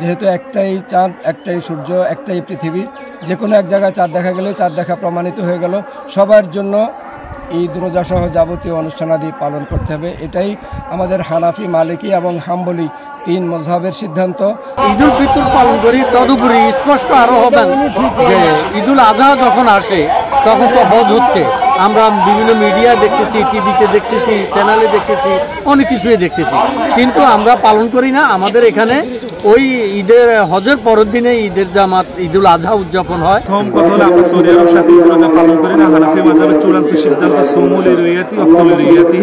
যেহেতু একটাই চাঁদ, একটাই সূর্য, একটাই পৃথিবী, যে কোনো এক জায়গায় চাঁদ দেখা গেলে চাঁদ দেখা প্রমাণিত হয়ে গেল। সবার জন্য ঈদ রোজা সহ যাবতীয় অনুষ্ঠানাদি পালন করতে হবে, এটাই আমাদের হানাফি, মালিকি এবং হাম্বলি তিন মযহাবের সিদ্ধান্ত। ঈদুল ফিতর পালন করি, তদুপরি স্পষ্ট আরো হবেন যে ঈদুল আজহা যখন আসে তখন তো হজ হচ্ছে, আমরা বিভিন্ন মিডিয়া দেখতেছি, টিভিতে দেখতেছি, চ্যানেলে দেখতেছি, অনেক কিছুই দেখতেছি, কিন্তু আমরা পালন করি না। আমাদের এখানে ওই ঈদের হজের পরের দিনে ঈদের জামাত ঈদুল আজহা উদযাপন হয়। প্রথম কথা হলো আমরা সৌদি আরব সাথে ঈদ রোজা পালন করি না। হানাফি মাযহাবের চূড়ান্ত সিদ্ধান্ত সোমুলি রুইয়াতি অক্তলি রুইয়াতি,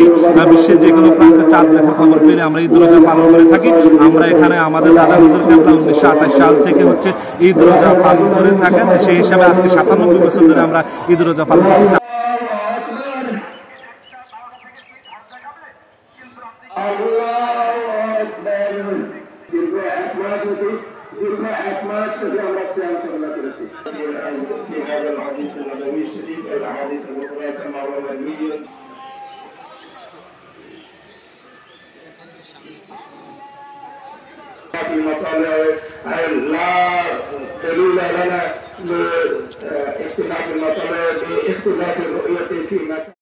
বিশ্বের যে কোনো প্রান্তে চাঁদ দেখার খবর পেলে আমরা ঈদ রোজা পালন করে থাকি। আমরা এখানে আমাদের দাদা হুজুর কেবলা 1928 সাল থেকে হচ্ছে ঈদ রোজা পালন করে থাকেন। সেই হিসাবে আজকে 97 বছর ধরে আমরা ঈদ রোজা পালন করছি। দীর্ঘ এক মাস ধরে আমরা সিয়াম সাধনা করেছি। لا دليل لنا لاختلاف المطالب باختلاف الرؤية فيما